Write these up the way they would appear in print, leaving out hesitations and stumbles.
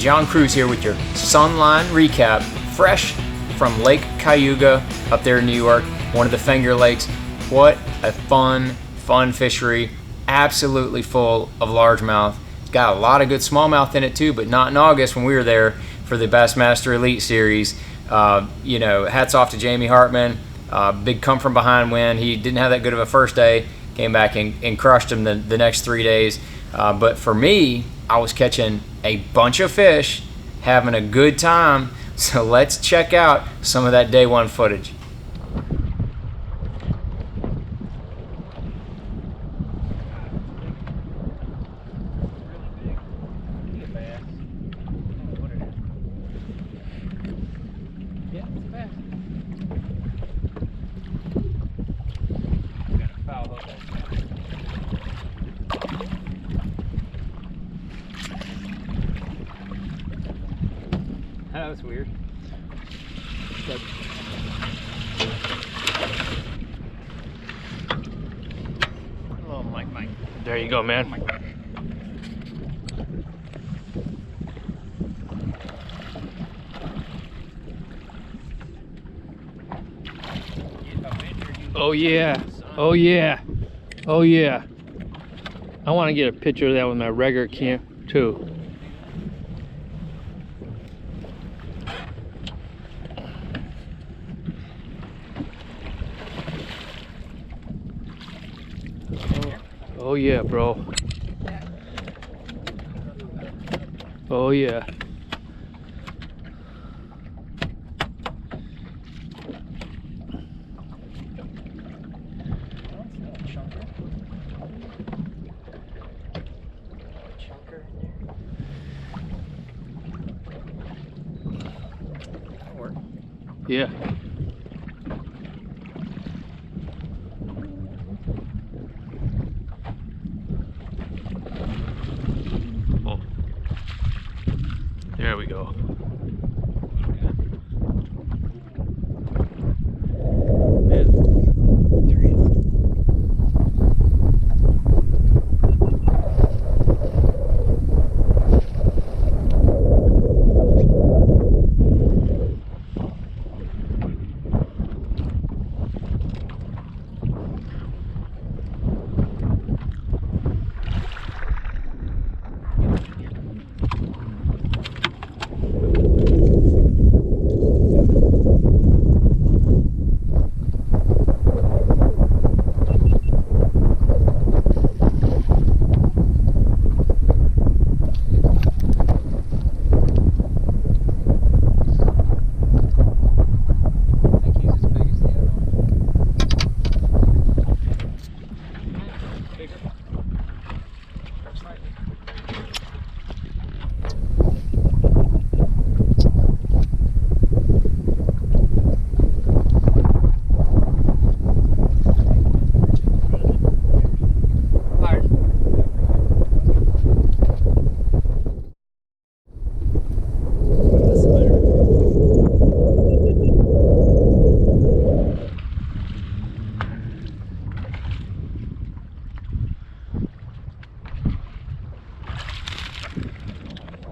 John Cruz here with your Sunline recap, fresh from Lake Cayuga up there in New York, one of the Finger Lakes. What a fun fishery, absolutely full of largemouth. It's got a lot of good smallmouth in it too, but not in August when we were there for the Bassmaster Elite Series. You know, hats off to Jamie Hartman. Big come from behind win. He didn't have that good of a first day, came back and crushed him the next 3 days. But for me, I was catching a bunch of fish, having a good time. So let's check out some of that day one footage. That was weird. Oh, Mike. There you go, man. Oh yeah. Oh yeah. Oh yeah. I want to get a picture of that with my regular cam too. Oh yeah, bro. Oh yeah. Yeah. Oh. There we go.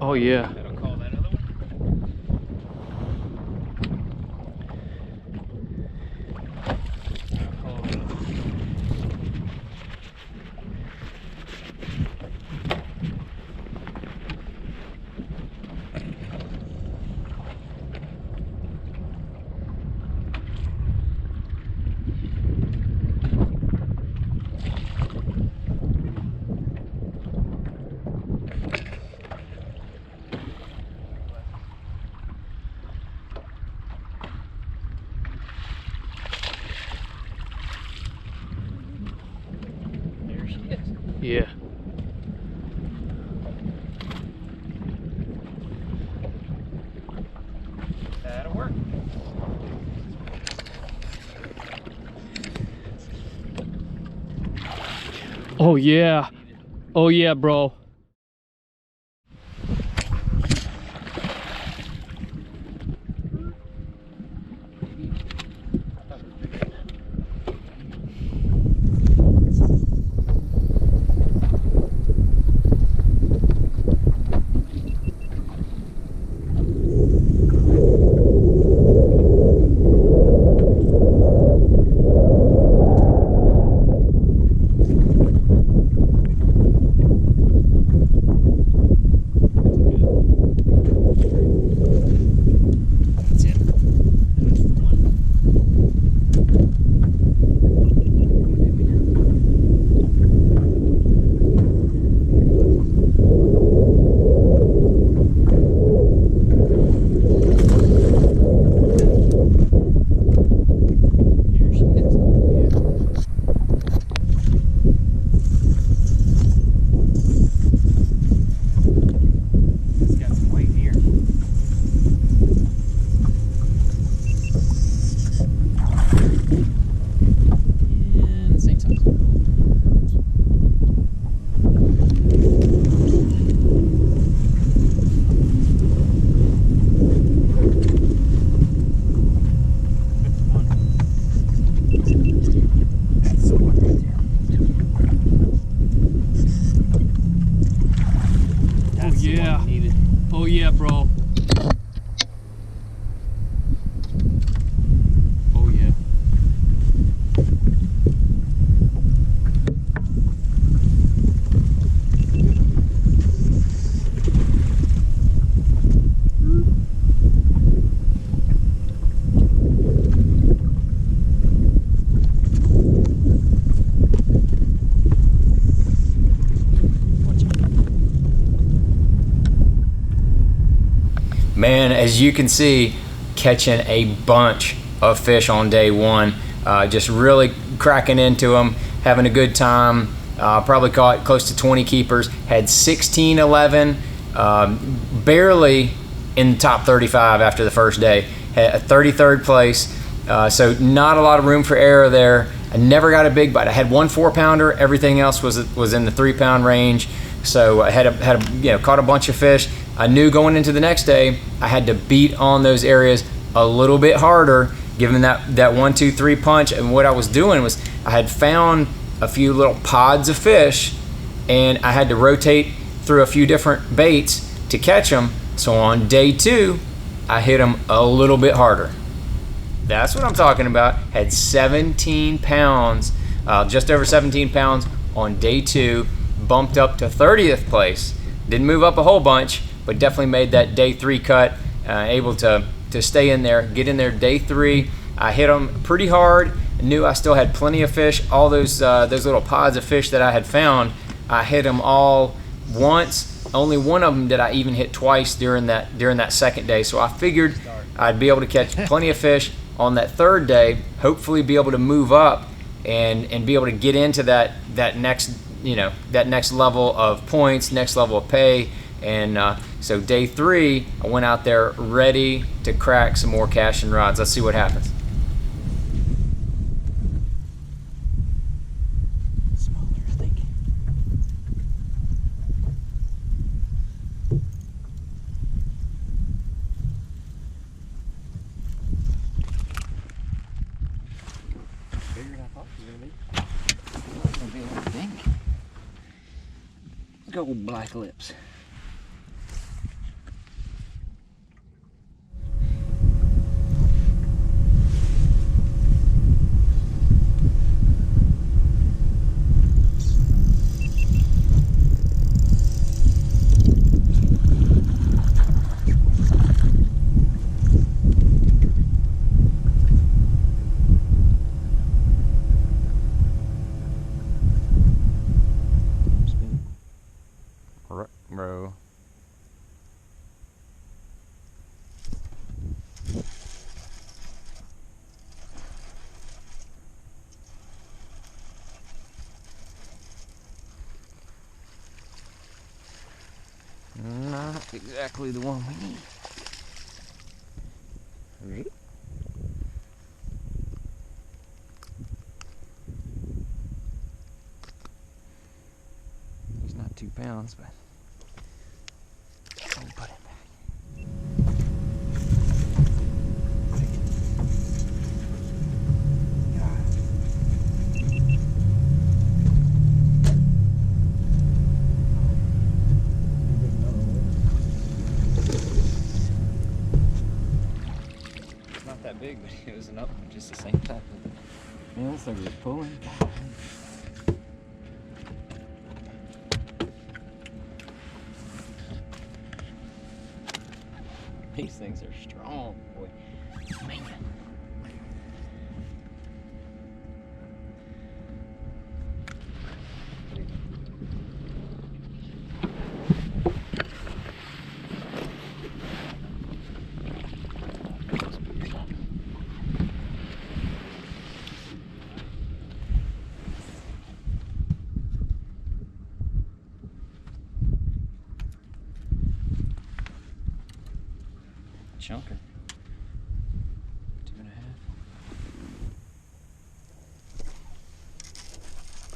Oh yeah. Yeah. That'll work. Oh yeah. Oh yeah, bro. yeah. Needed. Oh yeah, bro. Oh yeah. Man, as you can see, catching a bunch of fish on day one. Just really cracking into them, having a good time. Probably caught close to 20 keepers. Had 16, 11, barely in the top 35 after the first day. Had a 33rd place, so not a lot of room for error there. I never got a big bite. I had one 4-pounder. Everything else was in the 3-pound range. So I caught a bunch of fish. I knew going into the next day I had to beat on those areas a little bit harder, given that 1, 2, 3 punch. And what I was doing was I had found a few little pods of fish, and I had to rotate through a few different baits to catch them. So on day 2, I hit them a little bit harder. That's what I'm talking about. Had 17 pounds, just over 17 pounds on day 2. Bumped up to 30th place. Didn't move up a whole bunch, but definitely made that day 3 cut. Able to stay in there, get in there day 3. I hit them pretty hard. Knew I still had plenty of fish. All those little pods of fish that I had found, I hit them all once. Only one of them did I even hit twice during that second day. So I figured I'd be able to catch plenty of fish on that 3rd day. Hopefully, be able to move up and be able to get into that next level of points, next level of pay. And so day 3, I went out there ready to crack some more casting rods. Let's see what happens. Smaller, I think. Bigger than I thought it was gonna be like a dink. Let's go black lips. Bro. Not exactly the one we need. Right? He's not 2 pounds, but I'll put it back. It's not that big, but it was an up, just the same type of. Yeah, looks like we're pulling. These things are strong, boy. Man. Chunker. 2.5.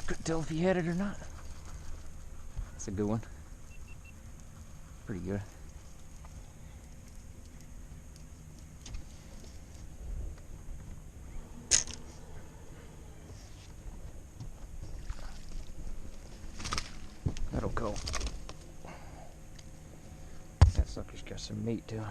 Couldn't tell if he had it or not. That's a good one. Pretty good. That'll go. Sucker's got some meat to him.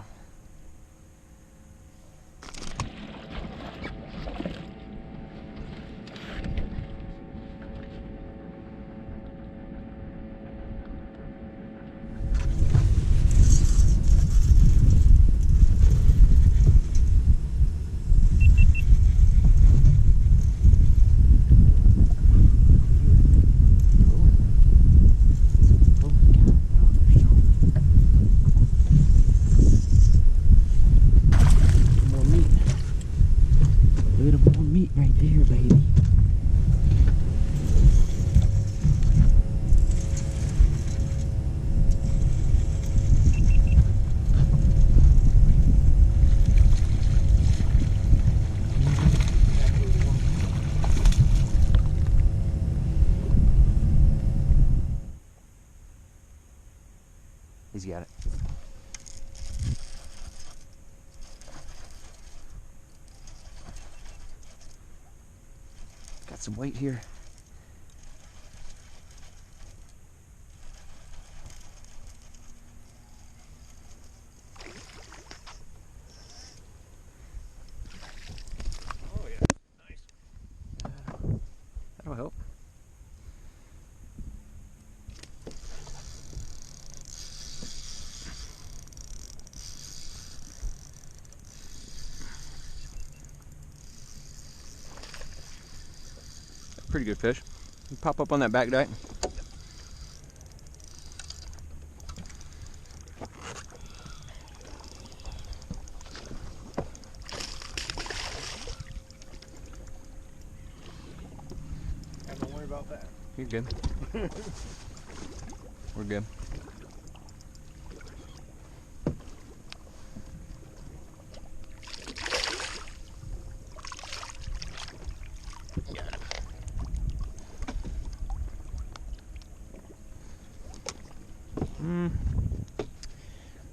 He's got it. Got some weight here. Oh yeah, nice. That'll help. Pretty good fish. Pop up on that back dike. Don't worry about that. You're good. We're good.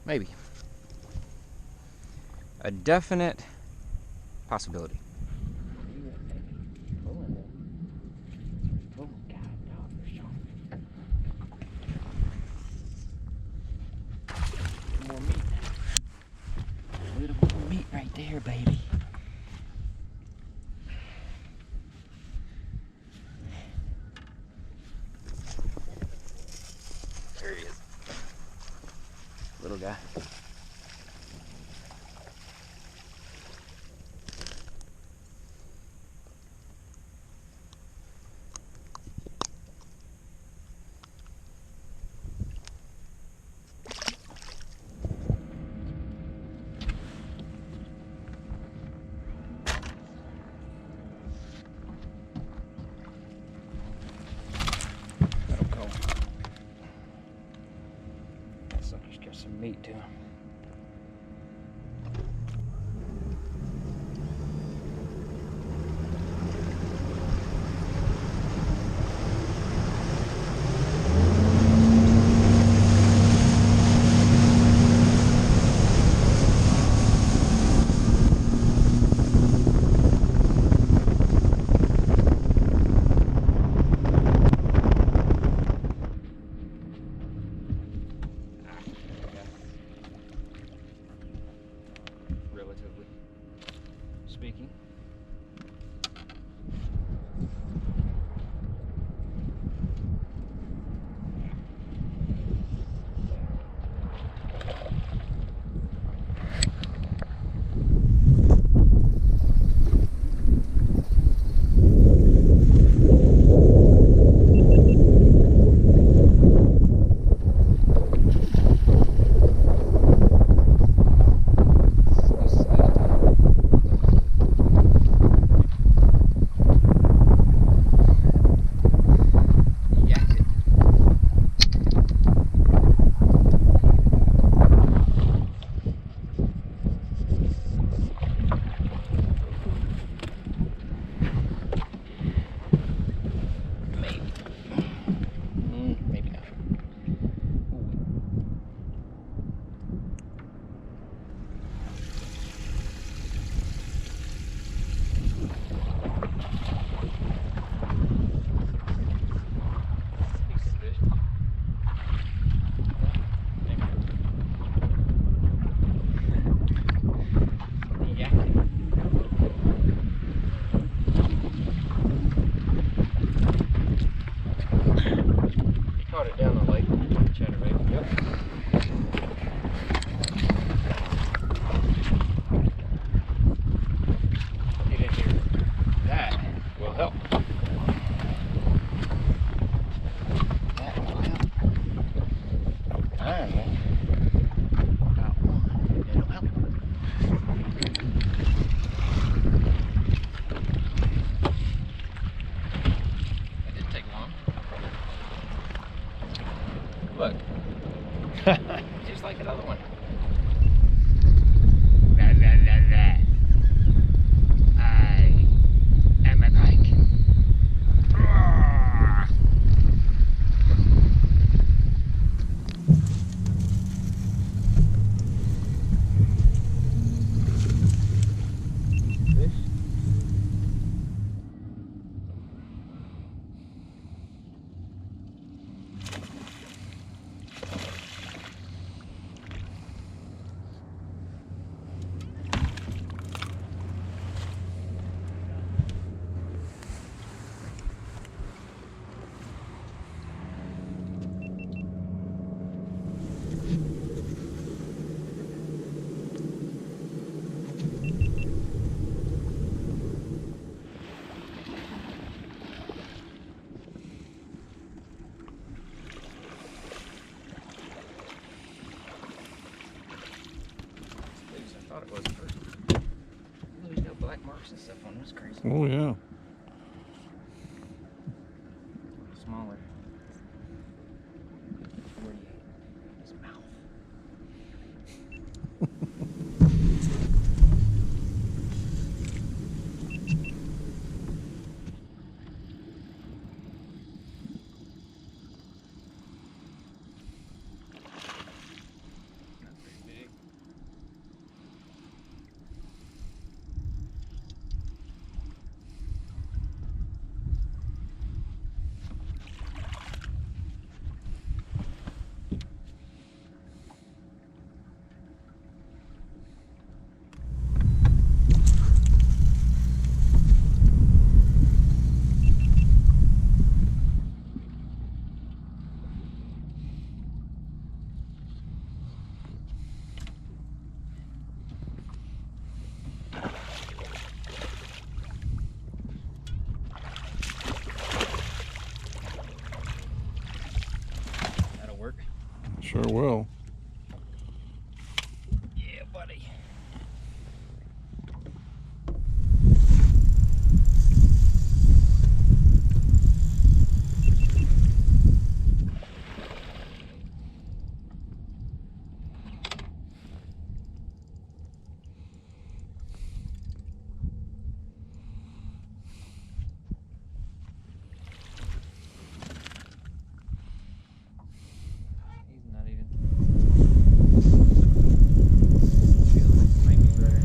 Maybe. A definite possibility. Oh God, no, for sure. More meat. A little more meat right there, baby. There he is. Little guy. That'll go. That sucker's got some meat to him. Chatterbait. Yep. Get in here. That will help. That will help. Alright. Got one. It'll help. That didn't take long. Look. Just like another one. La, la, la, la. I am a pike. Roar. Fish? I thought it was at first. There's no black marks and stuff on them. It's crazy. Oh yeah. Smaller. 48. His mouth. That's pretty big. That'll work. Sure will. Yeah, buddy. He's not even. Feel like it might be better.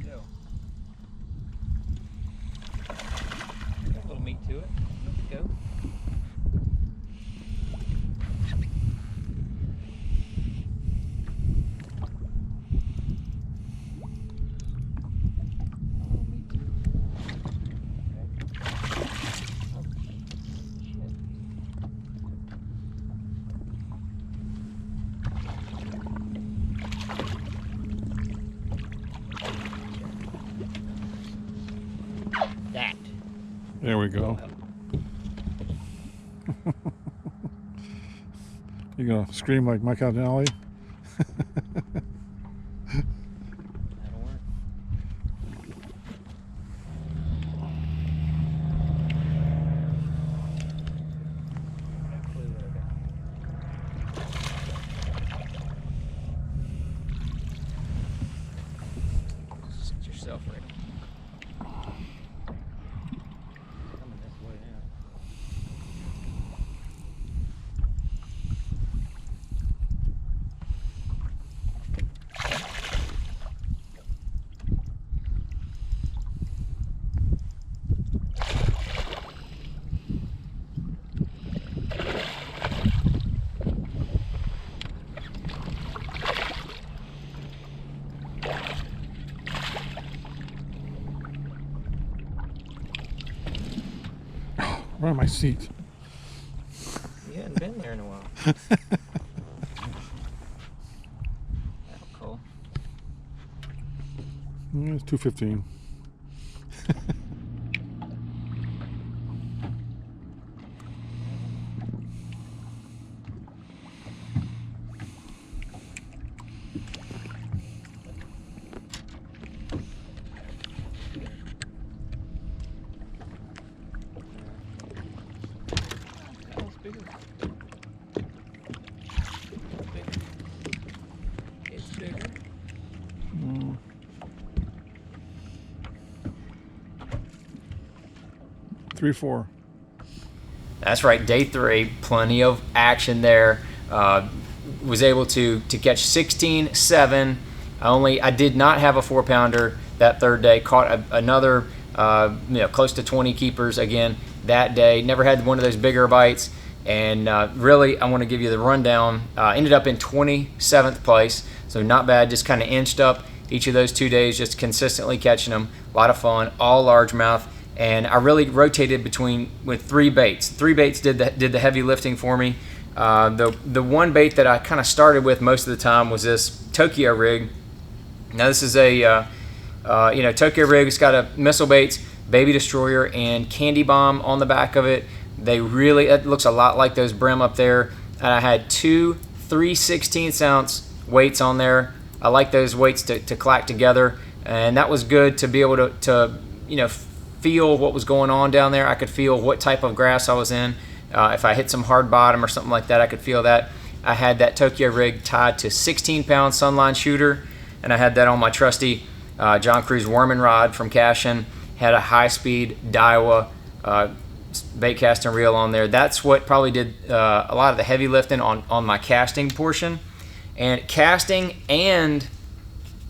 Go. Got a little meat to it. Let's go. Little meat to it. Oh, shit. That. There we go. You gonna scream like Mike out in the alley? That'll work. No clue what I got. Sit yourself right. Coming this way now. Right on my seat. You hadn't been there in a while. Cool. It's 2:15. It's bigger. 3-4. That's right, day 3, plenty of action there. Was able to catch 16-7. I did not have a 4-pounder that third day. Caught another, close to 20 keepers again that day. Never had one of those bigger bites. And really, I want to give you the rundown. Ended up in 27th place, so not bad. Just kind of inched up each of those 2 days, just consistently catching them. A lot of fun, all largemouth. And I really rotated with 3 baits. 3 baits did the heavy lifting for me. The one bait that I kind of started with most of the time was this Tokyo rig. Now this is a Tokyo rig. It's got a missile baits, baby destroyer, and candy bomb on the back of it. It looks a lot like those brim up there. And I had 2 3/16-ounce weights on there. I like those weights to clack together, and that was good to be able to feel what was going on down there. I could feel what type of grass I was in. If I hit some hard bottom or something like that, I could feel that. I had that Tokyo rig tied to 16-pound Sunline shooter, and I had that on my trusty John Cruz worming rod from Cashin. Had a high-speed Daiwa bait casting reel on there. That's what probably did a lot of the heavy lifting on my casting portion. And casting and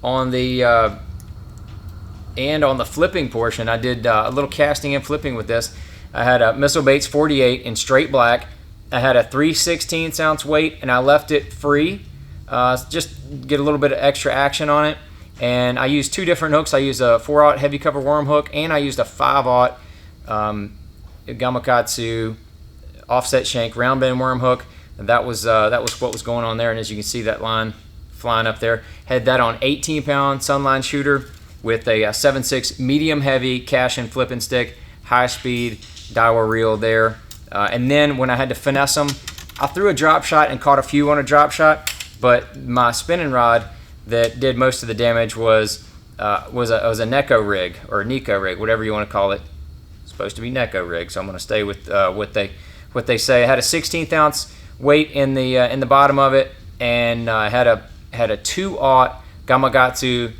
on the flipping portion, I did a little casting and flipping with this. I had a Missile Baits 48 in straight black. I had a 3/16-ounce weight, and I left it free, just get a little bit of extra action on it. And I used 2 different hooks. I used a 4/0 heavy cover worm hook, and I used a 5/0 Gamakatsu offset shank round bend worm hook. And that was what was going on there. And as you can see, that line flying up there. Had that on 18-pound Sunline shooter with a 7/6 medium heavy cash and flipping stick, high speed Daiwa reel there. And then when I had to finesse them, I threw a drop shot and caught a few on a drop shot. But my spinning rod that did most of the damage was a Neko rig, or a Nico rig, whatever you want to call it. It's supposed to be Neko rig, so I'm going to stay with what they say. I had a 16th-ounce weight in the bottom of it, and I had a 2/0 Gamakatsu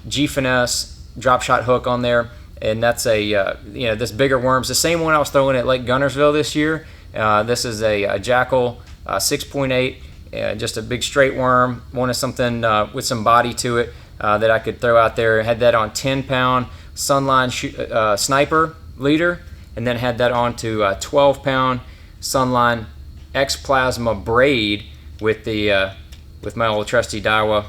G-Finesse drop shot hook on there, and that's this bigger worm's the same one I was throwing at Lake Gunnersville this year. This is a Jackal 6.8, just a big straight worm. Wanted something with some body to it that I could throw out there. Had that on 10-pound Sunline Sniper leader, and then had that on to 12-pound Sunline X Plasma braid with my old trusty Daiwa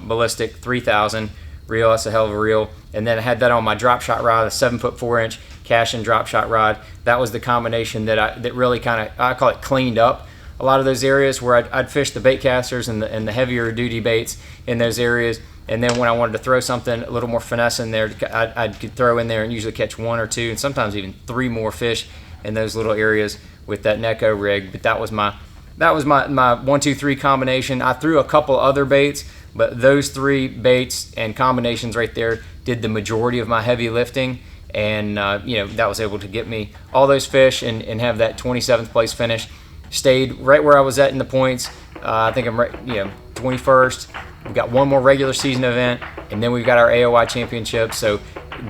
ballistic 3000 reel. That's a hell of a reel. And then I had that on my drop shot rod, a 7'4" Cashin drop shot rod. That was the combination that really kind of, I call it, cleaned up a lot of those areas where I'd fish the bait casters and the heavier duty baits in those areas. And then when I wanted to throw something a little more finesse in there, I'd throw in there and usually catch 1 or 2 and sometimes even 3 more fish in those little areas with that Neko rig. But that was my 1, 2, 3 combination. I threw a couple other baits, but those 3 baits and combinations right there did the majority of my heavy lifting. And that was able to get me all those fish and have that 27th place finish. Stayed right where I was at in the points. I think I'm right, 21st. We've got one more regular season event, and then we've got our AOY championship. So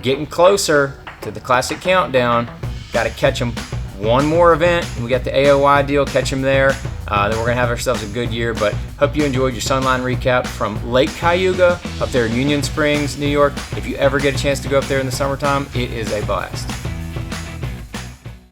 getting closer to the Classic Countdown. Got to catch them one more event. We got the AOY deal, catch them there. Then we're going to have ourselves a good year. But hope you enjoyed your Sunline recap from Lake Cayuga up there in Union Springs, New York. If you ever get a chance to go up there in the summertime, it is a blast.